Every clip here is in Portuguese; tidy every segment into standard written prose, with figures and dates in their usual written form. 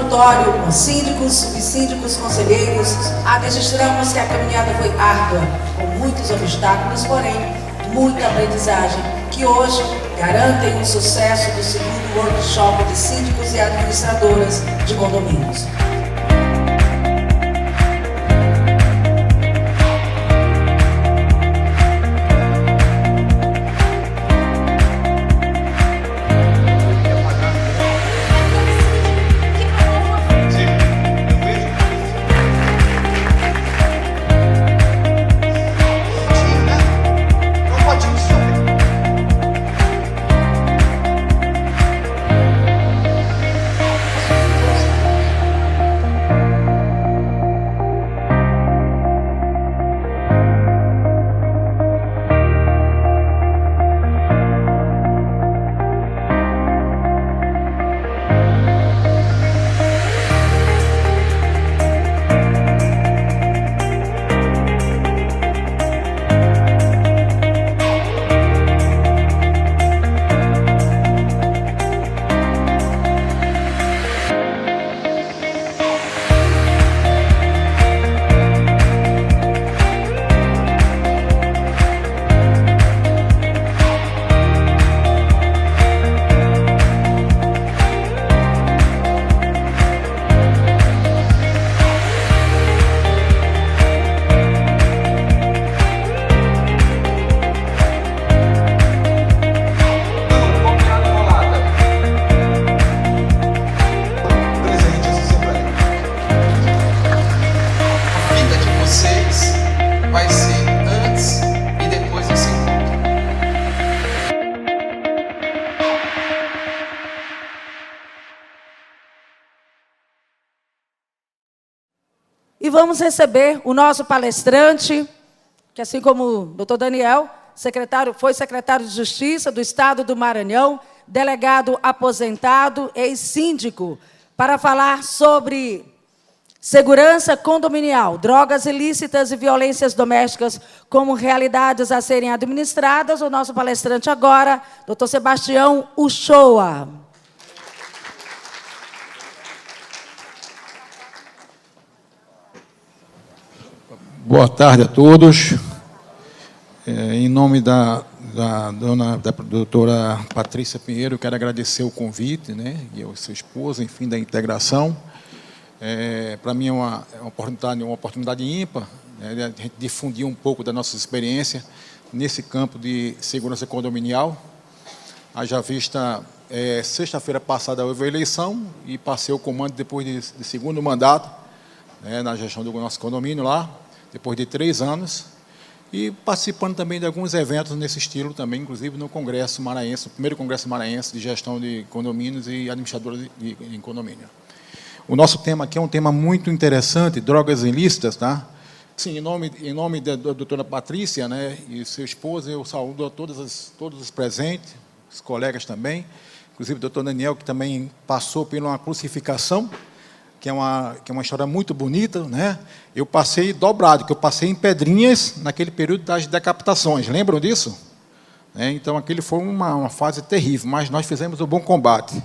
notório com síndicos, subsíndicos, conselheiros, registramos que a caminhada foi árdua, com muitos obstáculos, porém, muita aprendizagem, que hoje garantem o sucesso do segundo workshop de síndicos e administradoras de condomínios. E vamos receber o nosso palestrante, que assim como o doutor Daniel, foi secretário de Justiça do Estado do Maranhão, delegado aposentado, ex-síndico, para falar sobre segurança condominial, drogas ilícitas e violências domésticas como realidades a serem administradas. O nosso palestrante agora, doutor Sebastião Uchoa. Boa tarde a todos. Em nome da doutora Patrícia Pinheiro, eu quero agradecer o convite, né, e ao seu esposo, enfim, da integração. Para mim é uma oportunidade ímpar, né, de a gente difundir um pouco da nossa experiência nesse campo de segurança condominial. Haja vista, sexta-feira passada houve a eleição e passei o comando depois de segundo mandato, né, na gestão do nosso condomínio lá, depois de 3 anos, e participando também de alguns eventos nesse estilo também, inclusive no Congresso Maranhense, o primeiro Congresso Maranhense de Gestão de Condomínios e Administradores em Condomínio. O nosso tema aqui é um tema muito interessante, drogas ilícitas, tá? Sim, em nome da doutora Patrícia, né, e seu esposo, eu saúdo a todos os presentes, os colegas também, inclusive o doutor Daniel, que também passou por uma crucificação, que é uma história muito bonita, né? Eu passei dobrado, que eu passei em Pedrinhas naquele período das decapitações, lembram disso? Então, aquele foi uma fase terrível, mas nós fizemos o bom combate.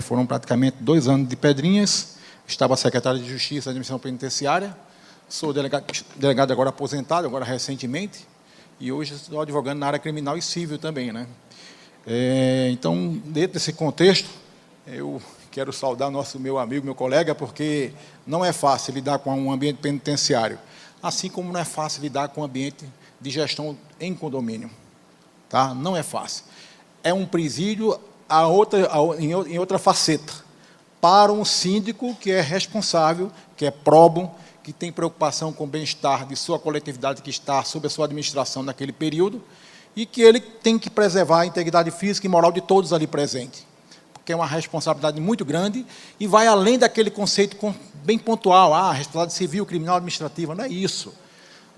Foram praticamente 2 anos de Pedrinhas, estava secretário de Justiça e Administração Penitenciária, sou delegado agora aposentado, agora recentemente, e hoje estou advogando na área criminal e civil também, né? Então, dentro desse contexto, eu quero saudar meu amigo, meu colega, porque não é fácil lidar com um ambiente penitenciário, assim como não é fácil lidar com o ambiente de gestão em condomínio. Tá? Não é fácil. É um presídio em outra faceta, para um síndico que é responsável, que é probo, que tem preocupação com o bem-estar de sua coletividade que está sob a sua administração naquele período, e que ele tem que preservar a integridade física e moral de todos ali presentes, que é uma responsabilidade muito grande e vai além daquele conceito bem pontual, responsabilidade civil, criminal, administrativa, não é isso.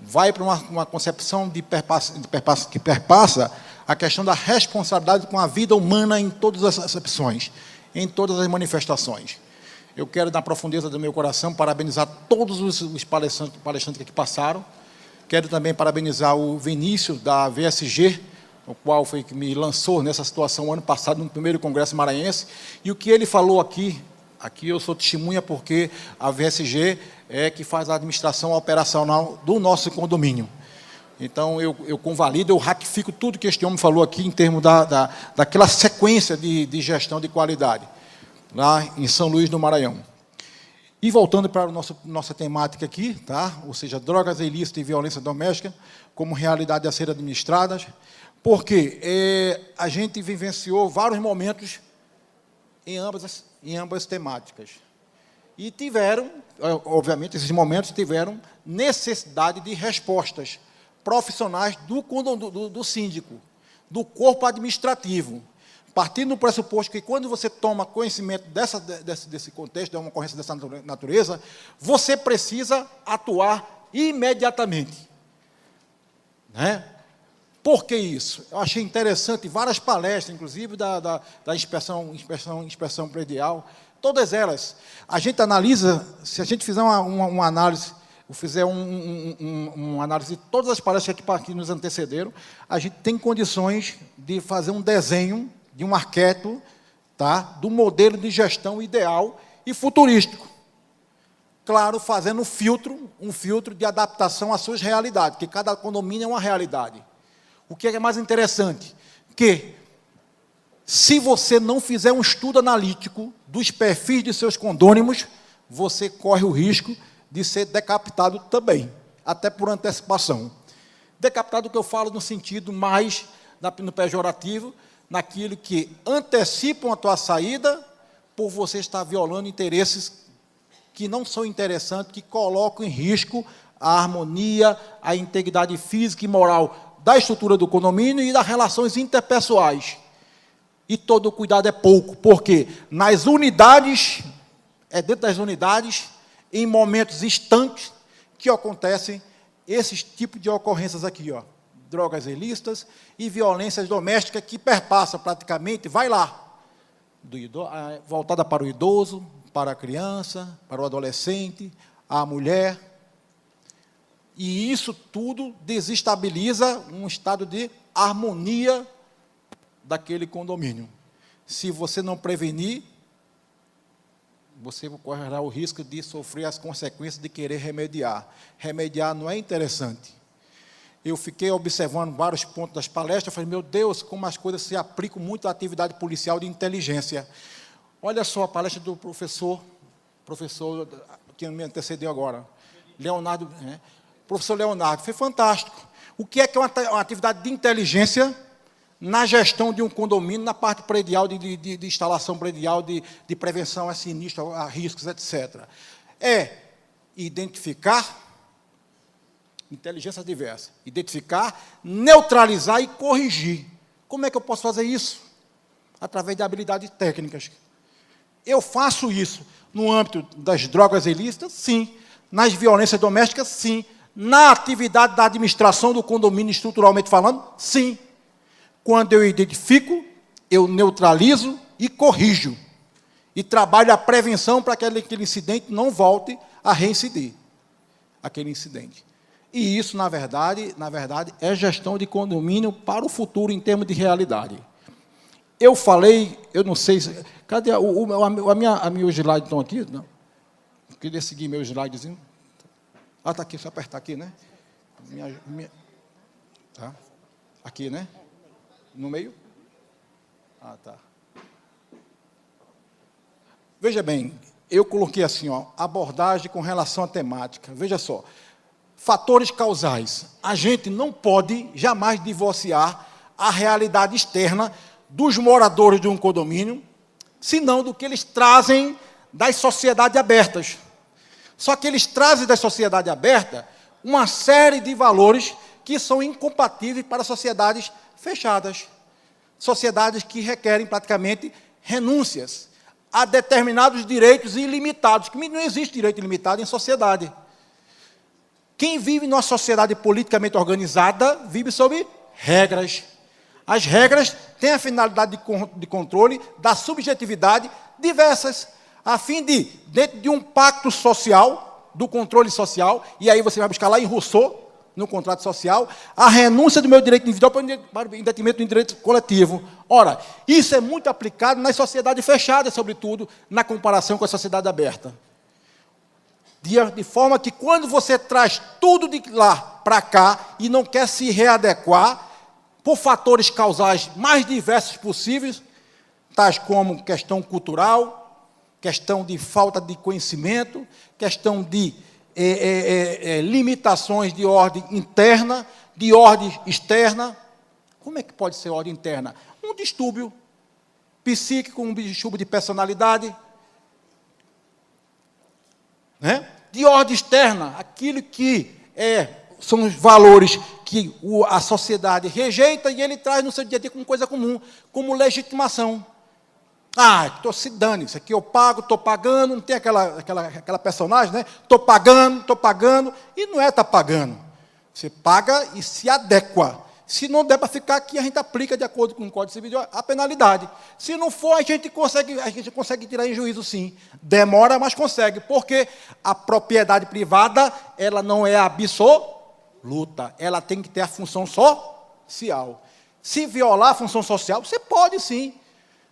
Vai para uma concepção que perpassa a questão da responsabilidade com a vida humana em todas as acepções, em todas as manifestações. Eu quero, na profundeza do meu coração, parabenizar todos os palestrantes que aqui passaram. Quero também parabenizar o Vinícius, da VSG, o qual foi que me lançou nessa situação ano passado, no primeiro Congresso Maranhense, e o que ele falou aqui, Aqui eu sou testemunha porque a VSG é que faz a administração operacional do nosso condomínio. Então, eu convalido, eu ratifico tudo que este homem falou aqui em termos daquela sequência de gestão de qualidade, lá em São Luís do Maranhão. E voltando para a nossa temática aqui, tá? Ou seja, drogas ilícitas e violência doméstica como realidade a ser administradas, porque a gente vivenciou vários momentos em ambas temáticas. E tiveram, obviamente, esses momentos tiveram necessidade de respostas profissionais do síndico, do corpo administrativo, partindo do pressuposto que, quando você toma conhecimento desse contexto, de uma ocorrência dessa natureza, você precisa atuar imediatamente. Né? Por que isso? Eu achei interessante várias palestras, inclusive da inspeção predial, todas elas. A gente analisa, se a gente fizer uma análise, fizer uma análise de todas as palestras que nos antecederam, a gente tem condições de fazer um desenho de um arquétipo, tá, do modelo de gestão ideal e futurístico. Claro, fazendo um filtro de adaptação às suas realidades, porque cada condomínio é uma realidade. O que é mais interessante? Que, se você não fizer um estudo analítico dos perfis de seus condôminos, você corre o risco de ser decapitado também, até por antecipação. Decapitado, que eu falo no sentido mais no pejorativo, naquilo que antecipam a tua saída, por você estar violando interesses que não são interessantes, que colocam em risco a harmonia, a integridade física e moral da estrutura do condomínio e das relações interpessoais. E todo o cuidado é pouco, porque nas unidades, dentro das unidades, em momentos instantes, que acontecem esses tipos de ocorrências aqui, ó, drogas ilícitas e violências domésticas que perpassam praticamente, vai lá, voltada para o idoso, para a criança, para o adolescente, a mulher. E isso tudo desestabiliza um estado de harmonia daquele condomínio. Se você não prevenir, você correrá o risco de sofrer as consequências de querer remediar. Remediar não é interessante. Eu fiquei observando vários pontos das palestras, falei, meu Deus, como as coisas se aplicam muito à atividade policial de inteligência. Olha só a palestra do professor que me antecedeu agora, Leonardo, professor Leonardo, foi fantástico. O que é uma atividade de inteligência na gestão de um condomínio, na parte predial, de instalação predial, de prevenção a sinistro, a riscos, etc. É identificar, inteligência diversa, identificar, neutralizar e corrigir. Como é que eu posso fazer isso? Através de habilidades técnicas. Eu faço isso no âmbito das drogas ilícitas, sim. Nas violências domésticas, sim. Na atividade da administração do condomínio, estruturalmente falando, sim. Quando eu identifico, eu neutralizo e corrijo. E trabalho a prevenção para que aquele incidente não volte a reincidir. Aquele incidente. E isso, na verdade, é gestão de condomínio para o futuro, em termos de realidade. Eu falei, eu não sei, cadê a minha slide estão aqui? Não. Eu queria seguir meu slidezinho. Ah, está aqui, só apertar aqui, né? Tá. Aqui, né? No meio? Ah, tá. Veja bem, eu coloquei assim, ó, abordagem com relação à temática. Veja só, fatores causais. A gente não pode jamais divorciar a realidade externa dos moradores de um condomínio, senão do que eles trazem das sociedades abertas. Só que eles trazem da sociedade aberta uma série de valores que são incompatíveis para sociedades fechadas. Sociedades que requerem praticamente renúncias a determinados direitos ilimitados, que não existe direito ilimitado em sociedade. Quem vive numa sociedade politicamente organizada vive sob regras. As regras têm a finalidade de controle da subjetividade diversas, a fim de, dentro de um pacto social, do controle social, e aí você vai buscar lá em Rousseau, no contrato social, a renúncia do meu direito individual para o detrimento do direito coletivo. Ora, isso é muito aplicado nas sociedades fechadas, sobretudo, na comparação com a sociedade aberta. De forma que, quando você traz tudo de lá para cá e não quer se readequar, por fatores causais mais diversos possíveis, tais como questão cultural, questão de falta de conhecimento, questão de limitações de ordem interna, de ordem externa. Como é que pode ser ordem interna? Um distúrbio psíquico, um distúrbio de personalidade, né? De ordem externa, aquilo que são os valores que a sociedade rejeita e ele traz no seu dia a dia como coisa comum, como legitimação. Estou se dando, isso aqui eu pago, estou pagando, não tem aquela personagem, né? Estou pagando, e não está pagando. Você paga e se adequa. Se não der para ficar aqui, a gente aplica, de acordo com o Código Civil, a penalidade. Se não for, a gente consegue tirar em juízo, sim. Demora, mas consegue, porque a propriedade privada, ela não é absoluta, ela tem que ter a função social. Se violar a função social, você pode, sim.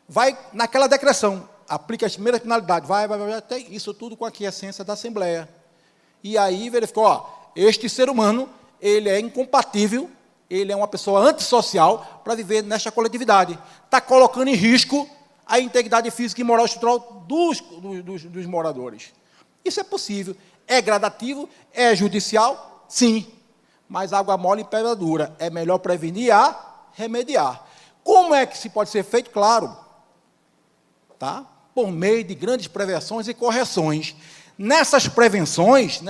Vai naquela decreção, aplica as primeiras penalidades, vai, até isso tudo com a aquiescência da Assembleia. E aí verificou, este ser humano, ele é incompatível, ele é uma pessoa antissocial para viver nesta coletividade. Está colocando em risco a integridade física e moral estrutural dos moradores. Isso é possível. É gradativo, é judicial, sim. Mas água mole e pedra dura. É melhor prevenir a remediar. Como é que se pode ser feito? Claro, tá? Por meio de grandes prevenções e correções. Nessas prevenções,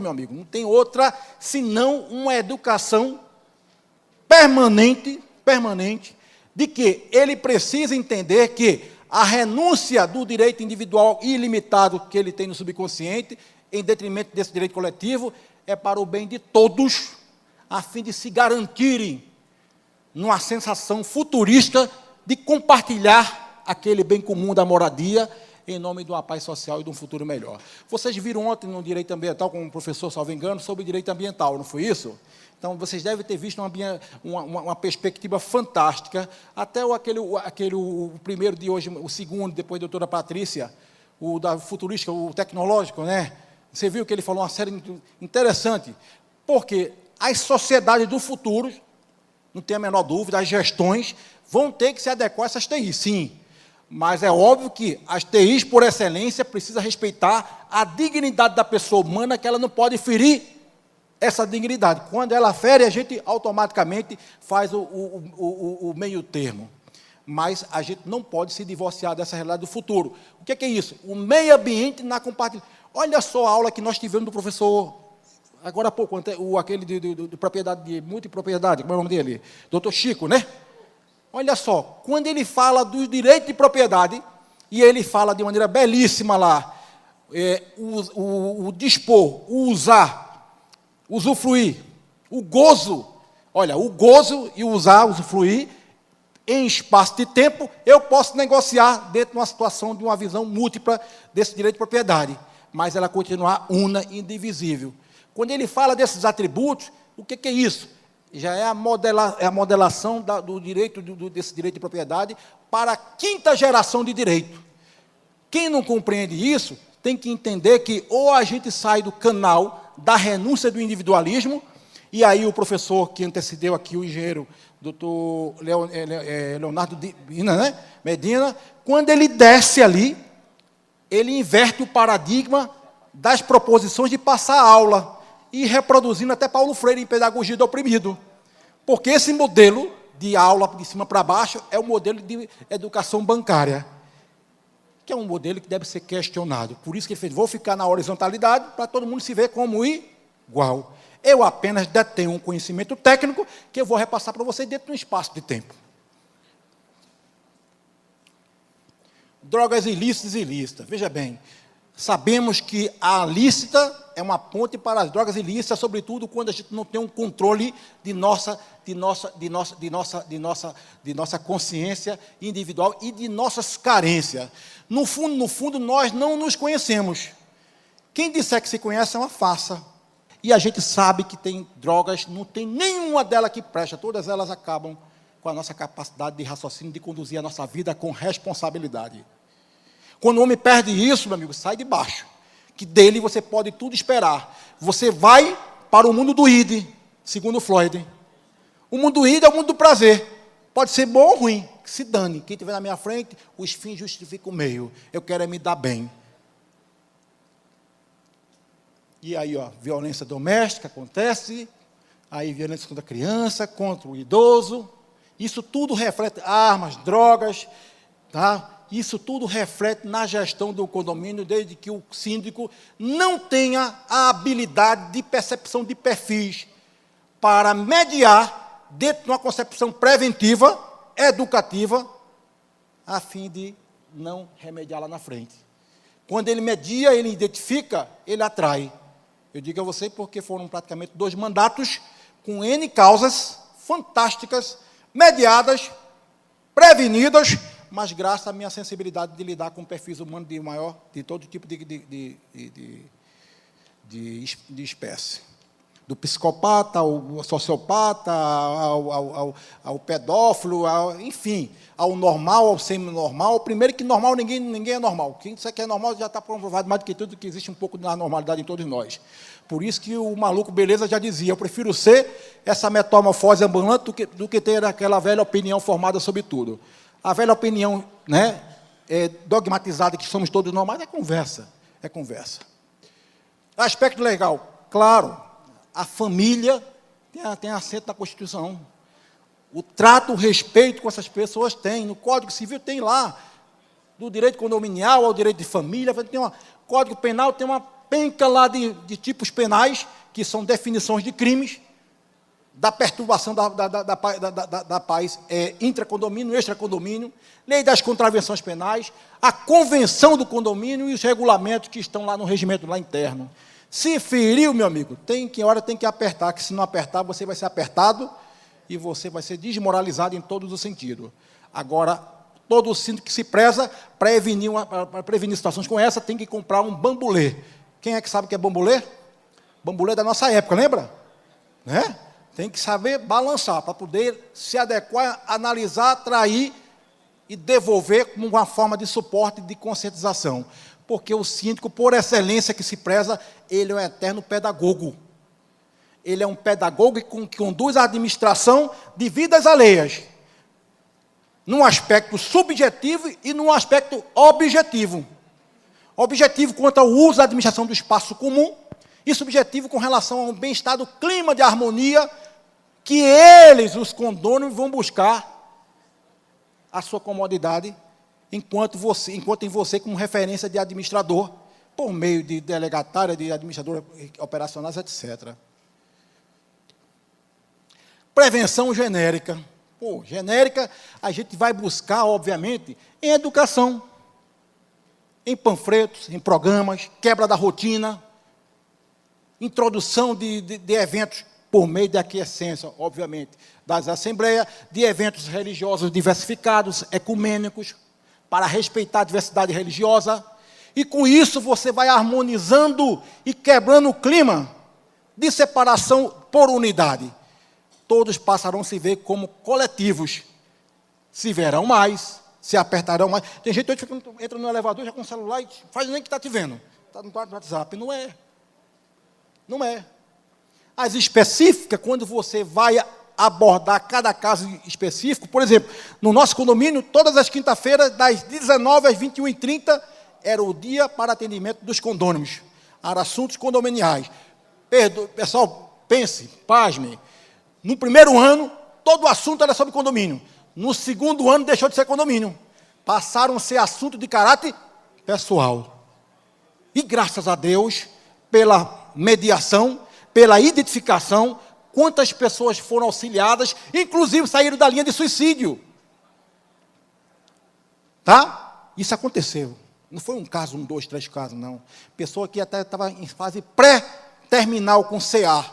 meu amigo, não tem outra senão uma educação permanente, de que ele precisa entender que a renúncia do direito individual ilimitado que ele tem no subconsciente, em detrimento desse direito coletivo, é para o bem de todos, a fim de se garantirem numa sensação futurista de compartilhar aquele bem comum da moradia em nome de uma paz social e de um futuro melhor. Vocês viram ontem no direito ambiental, com o professor, salvo engano, sobre direito ambiental, não foi isso? Então, vocês devem ter visto uma perspectiva fantástica. Até o primeiro de hoje, o segundo, depois da doutora Patrícia, o da futurística, o tecnológico, né? Você viu que ele falou uma série interessante, porque as sociedades do futuro, não tem a menor dúvida, as gestões vão ter que se adequar a essas TIs, sim. Mas é óbvio que as TIs, por excelência, precisam respeitar a dignidade da pessoa humana, que ela não pode ferir essa dignidade. Quando ela fere, a gente automaticamente faz o meio termo. Mas a gente não pode se divorciar dessa realidade do futuro. O que é isso? O meio ambiente na compartilhação. Olha só a aula que nós tivemos do professor, agora há pouco, aquele de propriedade, de multipropriedade, como é o nome dele? Doutor Chico, né? Olha só, quando ele fala dos direitos de propriedade, e ele fala de maneira belíssima lá, o dispor, o usar, usufruir, o gozo, olha, o gozo e o usar, usufruir, em espaço de tempo, eu posso negociar dentro de uma situação de uma visão múltipla desse direito de propriedade, mas ela continuar una e indivisível. Quando ele fala desses atributos, o que é isso? Já é a modelação do direito, desse direito de propriedade para a quinta geração de direito. Quem não compreende isso, tem que entender que ou a gente sai do canal da renúncia do individualismo, e aí o professor que antecedeu aqui, o engenheiro, doutor Leonardo Medina, quando ele desce ali, ele inverte o paradigma das proposições de passar a aula, e reproduzindo até Paulo Freire em Pedagogia do Oprimido. Porque esse modelo de aula de cima para baixo é o modelo de educação bancária, que é um modelo que deve ser questionado. Por isso que ele fez, vou ficar na horizontalidade para todo mundo se ver como igual. Eu apenas detenho um conhecimento técnico que eu vou repassar para você dentro de um espaço de tempo. Drogas ilícitas e ilícitas. Veja bem, sabemos que a lícita é uma ponte para as drogas ilícitas, sobretudo quando a gente não tem um controle de nossa consciência individual e de nossas carências. No fundo, nós não nos conhecemos. Quem disser que se conhece é uma farsa. E a gente sabe que tem drogas, não tem nenhuma delas que presta, todas elas acabam com a nossa capacidade de raciocínio, de conduzir a nossa vida com responsabilidade. Quando o homem perde isso, meu amigo, sai de baixo, que dele você pode tudo esperar. Você vai para o mundo do id, segundo Freud. O mundo do id é o mundo do prazer. Pode ser bom ou ruim, que se dane. Quem estiver na minha frente, os fins justificam o meio. Eu quero é me dar bem. E aí, ó, violência doméstica acontece, aí violência contra a criança, contra o idoso. Isso tudo reflete armas, drogas, tá? Isso tudo reflete na gestão do condomínio, desde que o síndico não tenha a habilidade de percepção de perfis para mediar dentro de uma concepção preventiva, educativa, a fim de não remediar lá na frente. Quando ele media, ele identifica, ele atrai. Eu digo a você porque foram praticamente 2 mandatos com N causas fantásticas, mediadas, prevenidas, mas graças à minha sensibilidade de lidar com perfis humanos de todo tipo de espécie. Do psicopata ao sociopata, ao pedófilo, enfim, ao normal, ao semi-normal. Primeiro que normal, ninguém é normal. Quem disser que é normal já está provado mais do que tudo que existe um pouco de normalidade em todos nós. Por isso que o maluco beleza já dizia, eu prefiro ser essa metamorfose ambulante do que ter aquela velha opinião formada sobre tudo. A velha opinião, né, dogmatizada que somos todos normais é conversa. É conversa. Aspecto legal, claro. A família tem assento na Constituição. O trato, o respeito com essas pessoas tem. No Código Civil tem lá. Do direito condominial ao direito de família. Tem Código Penal tem uma penca lá de tipos penais, que são definições de crimes, da perturbação da paz intracondomínio, extracondomínio, lei das contravenções penais, a convenção do condomínio e os regulamentos que estão lá no regimento lá interno. Se feriu, meu amigo, tem que apertar, que se não apertar, você vai ser apertado e você vai ser desmoralizado em todos os sentidos. Agora, todo o síndico que se preza para prevenir situações como essa, tem que comprar um bambolê. Quem é que sabe o que é bambolê? Bambolê da nossa época, lembra? Né? Tem que saber balançar, para poder se adequar, analisar, atrair e devolver como uma forma de suporte e de conscientização. Porque o síndico, por excelência que se preza, ele é um eterno pedagogo. Ele é um pedagogo que conduz a administração de vidas alheias, num aspecto subjetivo e num aspecto objetivo. Objetivo quanto ao uso da administração do espaço comum e subjetivo com relação ao bem-estar do clima de harmonia que eles, os condôminos, vão buscar a sua comodidade enquanto em você como referência de administrador, por meio de delegatária, de administrador operacionais, etc. Prevenção genérica. Genérica a gente vai buscar, obviamente, em educação, em panfletos, em programas, quebra da rotina, introdução de eventos por meio da aquiescência, obviamente, das assembleias, de eventos religiosos diversificados, ecumênicos, para respeitar a diversidade religiosa, e com isso você vai harmonizando e quebrando o clima de separação por unidade. Todos passarão a se ver como coletivos, se verão mais, se apertarão mais. Tem gente hoje que entra no elevador já com o celular e faz nem que está te vendo. Está no WhatsApp. Não é. Não é. As específicas, quando você vai abordar cada caso específico, por exemplo, no nosso condomínio, todas as quinta-feiras, das 19 às 21h30, era o dia para atendimento dos condôminos, para assuntos condominiais. Pessoal, pense, pasme, no primeiro ano, todo o assunto era sobre condomínio. No segundo ano, deixou de ser condomínio. Passaram a ser assunto de caráter pessoal. E graças a Deus, pela mediação, pela identificação, quantas pessoas foram auxiliadas, inclusive saíram da linha de suicídio. Tá? Isso aconteceu. Não foi um caso, 1, 2, 3 casos, não. Pessoa que até estava em fase pré-terminal com CA.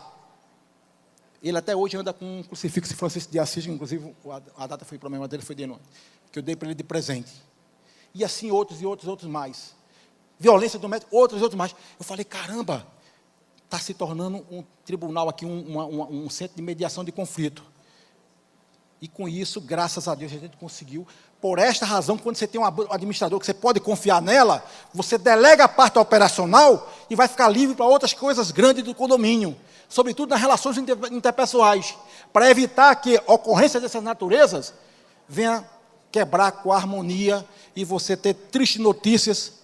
Ele até hoje anda com um crucifixo de Francisco de Assis, inclusive a data foi para a memória dele, foi de noite, que eu dei para ele de presente. E assim outros e outros mais. Violência doméstica, outros mais. Eu falei, caramba, está se tornando um tribunal aqui, um centro de mediação de conflito. E com isso, graças a Deus, a gente conseguiu. Por esta razão, quando você tem um administrador que você pode confiar nela, você delega a parte operacional e vai ficar livre para outras coisas grandes do condomínio, sobretudo nas relações interpessoais, para evitar que ocorrências dessas naturezas venham quebrar com a harmonia e você ter tristes notícias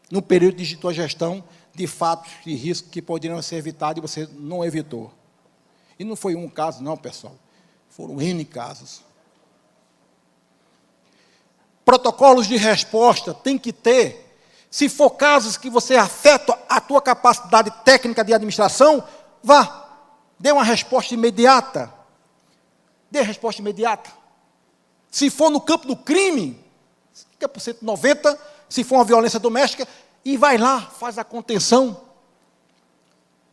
no período de sua gestão de fatos de risco que poderiam ser evitados e você não evitou. E não foi um caso, não, pessoal. Foram N casos. Protocolos de resposta tem que ter. Se for casos que você afeta a tua capacidade técnica de administração, vá, dê uma resposta imediata. Dê resposta imediata. Se for no campo do crime, fica por 190, se for uma violência doméstica, e vai lá, faz a contenção,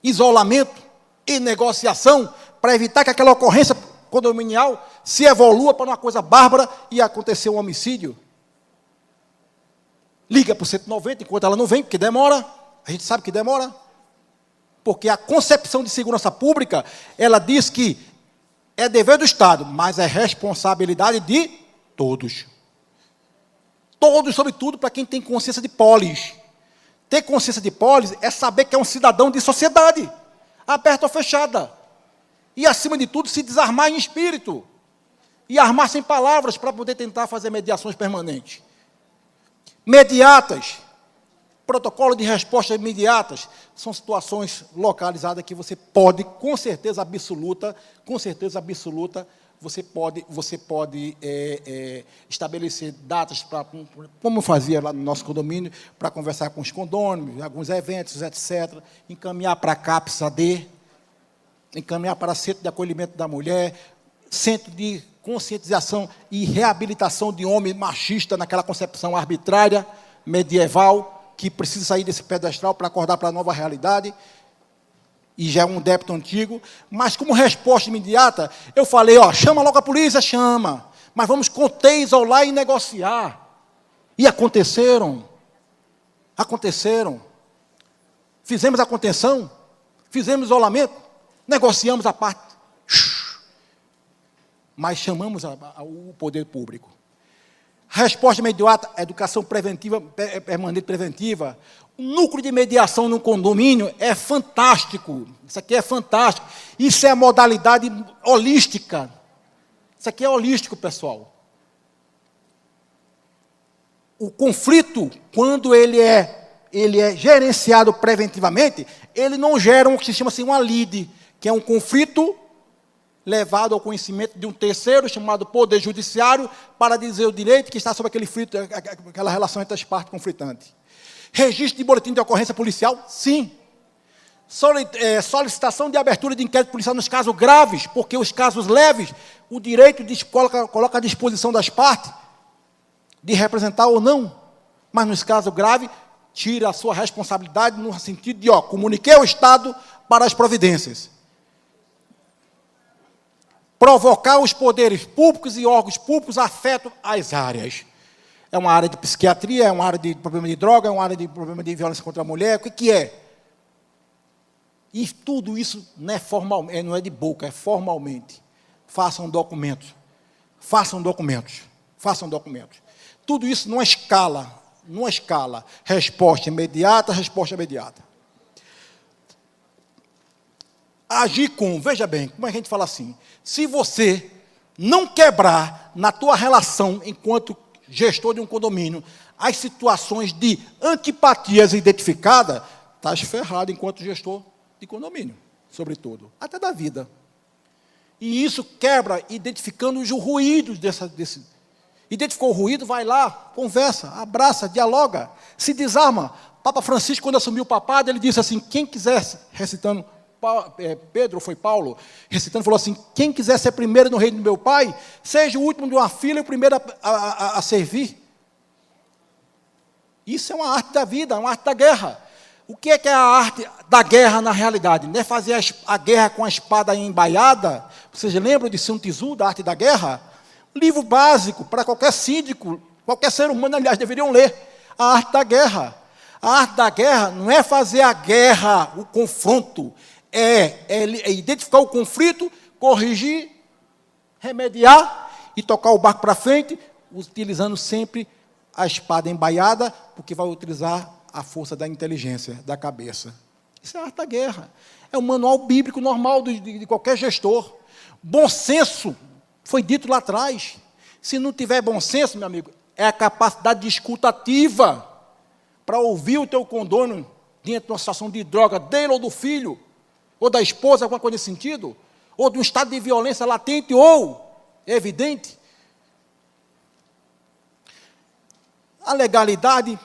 isolamento e negociação, para evitar que aquela ocorrência condominial se evolua para uma coisa bárbara e acontecer um homicídio. Liga para o 190 enquanto ela não vem, porque demora. A gente sabe que demora. Porque a concepção de segurança pública, ela diz que é dever do Estado, mas é responsabilidade de todos. Todos, sobretudo, para quem tem consciência de polis. Ter consciência de polis é saber que é um cidadão de sociedade, aberta ou fechada. E, acima de tudo, se desarmar em espírito. E armar sem palavras para poder tentar fazer mediações permanentes. Mediatas, protocolo de resposta imediatas, são situações localizadas que você pode, com certeza absoluta, você pode estabelecer datas, como fazia lá no nosso condomínio, para conversar com os condôminos, alguns eventos, etc., encaminhar para a CAPS-AD, encaminhar para centro de acolhimento da mulher, centro de conscientização e reabilitação de homem machista naquela concepção arbitrária, medieval, que precisa sair desse pedestal para acordar para a nova realidade, e já é um débito antigo, mas como resposta imediata, eu falei, chama logo a polícia, chama, mas vamos conter, isolar e negociar. E aconteceram. Fizemos a contenção, fizemos isolamento, negociamos a parte, mas chamamos o poder público. Resposta imediata, educação preventiva, permanente preventiva. O núcleo de mediação no condomínio é fantástico. Isso aqui é fantástico. Isso é a modalidade holística. Isso aqui é holístico, pessoal. O conflito, quando ele é gerenciado preventivamente, ele não gera o que se chama assim uma lide, que é um conflito levado ao conhecimento de um terceiro, chamado Poder Judiciário, para dizer o direito que está sobre aquela relação entre as partes conflitantes. Registro de boletim de ocorrência policial? Sim. Solicitação de abertura de inquérito policial nos casos graves, porque os casos leves, o direito coloca à disposição das partes de representar ou não, mas nos casos graves, tira a sua responsabilidade no sentido de, comuniquei ao Estado para as providências. Provocar os poderes públicos e órgãos públicos afetam as áreas. É uma área de psiquiatria, é uma área de problema de droga, é uma área de problema de violência contra a mulher, o que é? E tudo isso não é formalmente, não é de boca, é formalmente. Façam documentos. Tudo isso numa escala. Resposta imediata. Agir com, veja bem, como a gente fala assim, se você não quebrar na tua relação enquanto gestor de um condomínio as situações de antipatias identificadas, estás ferrado enquanto gestor de condomínio, sobretudo, até da vida. E isso quebra identificando os ruídos desse. Identificou o ruído, vai lá, conversa, abraça, dialoga, se desarma. Papa Francisco, quando assumiu o papado, ele disse assim, quem quisesse, recitando, Pedro, foi Paulo, recitando, falou assim, quem quiser ser primeiro no reino do meu Pai, seja o último de uma fila e o primeiro a servir. Isso é uma arte da vida, uma arte da guerra. O que é a arte da guerra na realidade? Não é fazer a guerra com a espada embaiada? Vocês lembram de Sun Tzu, da arte da guerra? Um livro básico para qualquer síndico, qualquer ser humano, aliás, deveriam ler. A arte da guerra. A arte da guerra não é fazer a guerra, o confronto, é identificar o conflito, corrigir, remediar e tocar o barco para frente, utilizando sempre a espada embaiada, porque vai utilizar a força da inteligência, da cabeça. Isso é a arte da guerra. É um manual bíblico normal de qualquer gestor. Bom senso, foi dito lá atrás. Se não tiver bom senso, meu amigo, é a capacidade de escuta ativa para ouvir o teu condômino dentro de uma situação de droga dele ou do filho, ou da esposa, alguma coisa nesse sentido, ou de um estado de violência latente ou evidente. A legalidade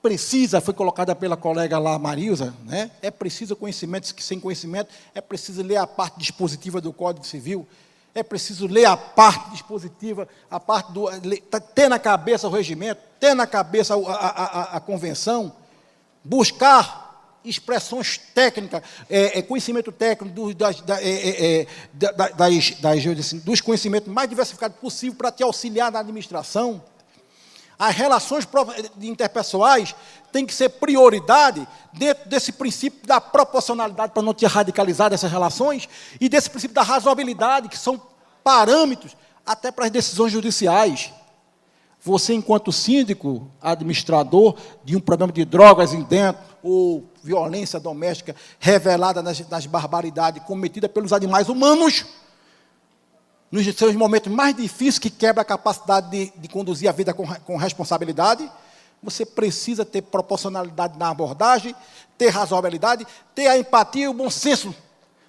precisa, foi colocada pela colega lá, Marilza, né? É preciso conhecimento, que sem conhecimento é preciso ler a parte dispositiva do Código Civil, é preciso ler a parte dispositiva, a parte do... ter na cabeça o regimento, ter na cabeça a convenção, buscar expressões técnicas, conhecimento técnico dos conhecimentos mais diversificados possível para te auxiliar na administração. As relações interpessoais têm que ser prioridade dentro desse princípio da proporcionalidade, para não te radicalizar dessas relações, e desse princípio da razoabilidade, que são parâmetros até para as decisões judiciais. Você, enquanto síndico, administrador de um problema de drogas em dentro, ou violência doméstica revelada nas barbaridades cometidas pelos animais humanos, nos seus momentos mais difíceis, que quebra a capacidade de conduzir a vida com responsabilidade, você precisa ter proporcionalidade na abordagem, ter razoabilidade, ter a empatia e o bom senso,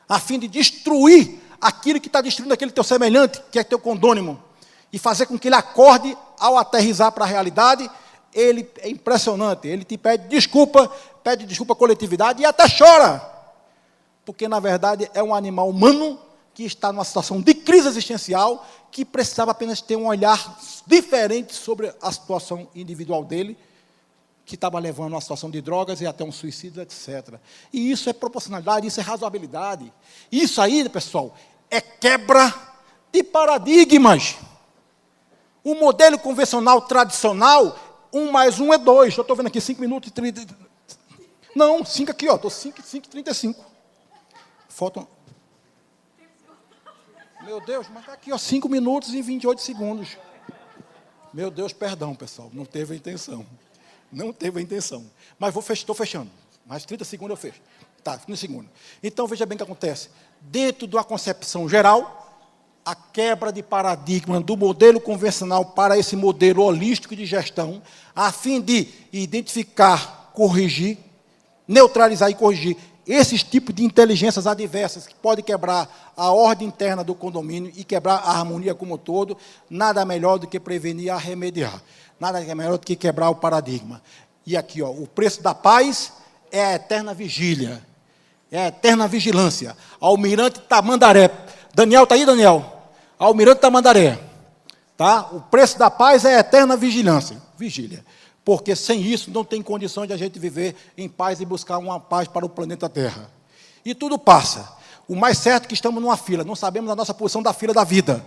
a fim de destruir aquilo que está destruindo aquele teu semelhante, que é teu condômino, e fazer com que ele acorde ao aterrissar para a realidade. Ele é impressionante, ele te pede desculpa à coletividade e até chora, porque, na verdade, é um animal humano que está numa situação de crise existencial, que precisava apenas ter um olhar diferente sobre a situação individual dele, que estava levando a uma situação de drogas e até um suicídio, etc. E isso é proporcionalidade, isso é razoabilidade. Isso aí, pessoal, é quebra de paradigmas. O modelo convencional tradicional, 1 mais 1 é 2. Eu estou vendo aqui 5 minutos e 30... Não, 5 aqui, ó, estou 5 e 35. Faltam... Meu Deus, mas está aqui, ó, 5 minutos e 28 segundos. Meu Deus, perdão, pessoal, não teve a intenção. Não teve a intenção. Mas estou fechando. Mais 30 segundos eu fecho. Tá, 30 segundos. Então, veja bem o que acontece. Dentro de uma concepção geral, a quebra de paradigma do modelo convencional para esse modelo holístico de gestão, a fim de identificar, corrigir, neutralizar e corrigir esses tipos de inteligências adversas que podem quebrar a ordem interna do condomínio e quebrar a harmonia como um todo, nada melhor do que prevenir e remediar. Nada melhor do que quebrar o paradigma. E aqui, ó, o preço da paz é a eterna vigília, é a eterna vigilância. Almirante Tamandaré. Daniel, está aí, Daniel? Almirante Tamandaré. Tá? O preço da paz é a eterna vigilância, vigília. Porque sem isso não tem condições de a gente viver em paz e buscar uma paz para o planeta Terra. E tudo passa. O mais certo é que estamos numa fila, não sabemos a nossa posição da fila da vida.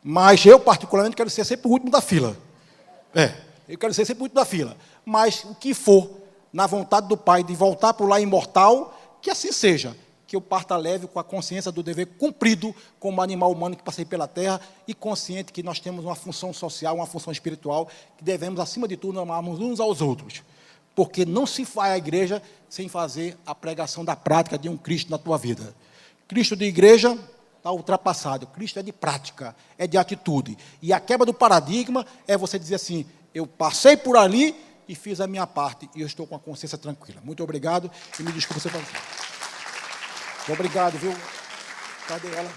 Mas eu, particularmente, quero ser sempre o último da fila. Eu quero ser sempre o último da fila. Mas o que for, na vontade do Pai, de voltar para o lar imortal, que assim seja. Que eu parta leve com a consciência do dever cumprido como animal humano que passei pela Terra e consciente que nós temos uma função social, uma função espiritual, que devemos, acima de tudo, amarmos uns aos outros. Porque não se vai à igreja sem fazer a pregação da prática de um Cristo na tua vida. Cristo de igreja está ultrapassado. Cristo é de prática, é de atitude. E a quebra do paradigma é você dizer assim, eu passei por ali e fiz a minha parte e eu estou com a consciência tranquila. Muito obrigado e me desculpe você fazer. Obrigado, viu? Cadê ela?